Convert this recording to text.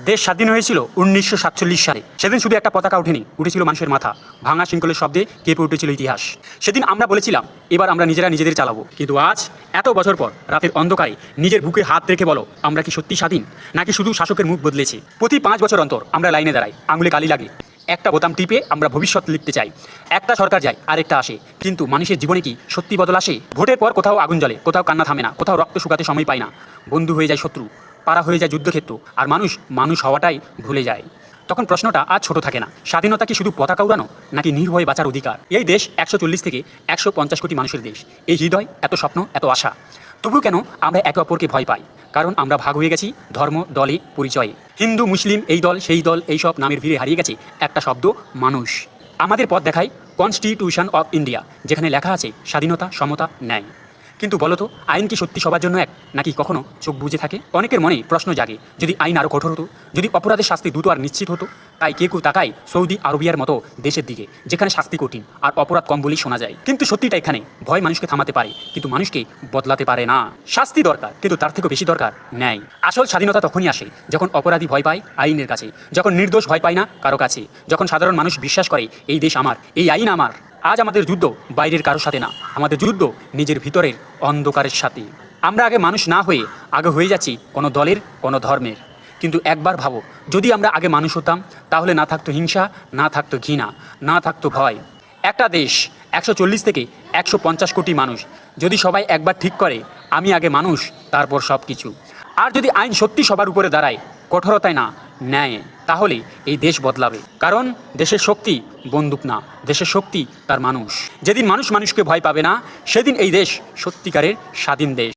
দেশ স্বাধীন হয়েছিল 1947 সালে। সেদিন শুধু একটা পতাকা ওঠেনি, উঠেছিল মানুষের মাথা। ভাঙা শিঙ্কলের শব্দে কেঁপে উঠেছিল ইতিহাস। সেদিন আমরা বলেছিলাম এবার আমরা নিজেরা নিজেদের চালাবো। কিন্তু আজ এত বছর পর রাতের অন্ধকারে নিজের বুকে হাত রেখে বলো, আমরা কি সত্যি স্বাধীন, নাকি শুধু শাসকের মুখ বদলেছে? প্রতি 5 বছর অন্তর আমরা লাইনে দাঁড়াই, আঙুলে কালি লাগে। একটা বোতাম টিপে আমরা ভবিষ্যৎ লিখতে চাই। একটা সরকার যায়, আরেকটা আসে, কিন্তু মানুষের জীবনে কি সত্যি বদল আসে? ভোটের পর কোথাও আগুন জ্বলে, কোথাও কান্না থামে না, কোথাও রক্ত শুকাতে সময় পায় না। বন্ধু হয়ে যায় শত্রু, পাড়া হয়ে যায় যুদ্ধক্ষেত্র, আর মানুষ মানুষ হওয়াটাই ভুলে যায়। তখন প্রশ্নটা আজ ছোট থাকে না, স্বাধীনতা কি শুধু পতাকা উড়ানো, নাকি নির্ভয়ে বাঁচার অধিকার? এই দেশ 140 থেকে 150 কোটি মানুষের দেশ। এই হৃদয়, এত স্বপ্ন, এত আশা। তবু কেন আমরা একে অপরকে ভয় পাই? কারণ আমরা ভাগ হয়ে গেছি ধর্ম, দলে, পরিচয়ে। হিন্দু, মুসলিম, এই দল সেই দল, এইসব নামের ভিড়ে হারিয়ে গেছে একটা শব্দ, মানুষ। আমাদের পথ দেখায় কনস্টিটিউশন অফ ইন্ডিয়া, যেখানে লেখা আছে স্বাধীনতা, সমতা, ন্যায়। কিন্তু বলতো, আইন কি সত্যি সবার জন্য এক, নাকি কখনো চোখ বুজে থাকে? অনেকের মনে প্রশ্ন জাগে, যদি আইন আরও কঠোর হতো, যদি অপরাধের শাস্তি দ্রুত আর নিশ্চিত হতো। তাই কেউ তাকায় সৌদি আরবিয়ার মতো দেশের দিকে, যেখানে শাস্তি কঠিন আর অপরাধ কম বলেই শোনা যায়। কিন্তু সত্যিটা এখানে, ভয় মানুষকে থামাতে পারে, কিন্তু মানুষকে বদলাতে পারে না। শাস্তি দরকার, কিন্তু তার থেকেও বেশি দরকার ন্যায়। আসল স্বাধীনতা তখনই আসে যখন অপরাধী ভয় পায় আইনের কাছে, যখন নির্দোষ ভয় পায় না কারো কাছে, যখন সাধারণ মানুষ বিশ্বাস করে এই দেশ আমার, এই আইন আমার। আজ আমাদের যুদ্ধ বাইরের কারোর সাথে না, আমাদের যুদ্ধ নিজের ভিতরের অন্ধকারের সাথে। আমরা আগে মানুষ না হয়ে আগে হয়ে যাচ্ছি কোনো দলের, কোনো ধর্মের। কিন্তু একবার ভাবো, যদি আমরা আগে মানুষ হতাম, তাহলে না থাকতো হিংসা, না থাকতো ঘৃণা, না থাকতো ভয়। একটা দেশ 140 থেকে 150 কোটি মানুষ, যদি সবাই একবার ঠিক করে আমি আগে মানুষ, তারপর সব কিছু। আর যদি আইন সত্যি সবার উপরে দাঁড়ায়, কঠোরতায় না, ন্যায়, তাহলে এই দেশ বদলাবে। কারণ দেশের শক্তি বন্দুক না, দেশের শক্তি তার মানুষ। যেদিন মানুষ মানুষকে ভয় পাবে না, সেদিন এই দেশ সত্যিকারের স্বাধীন দেশ।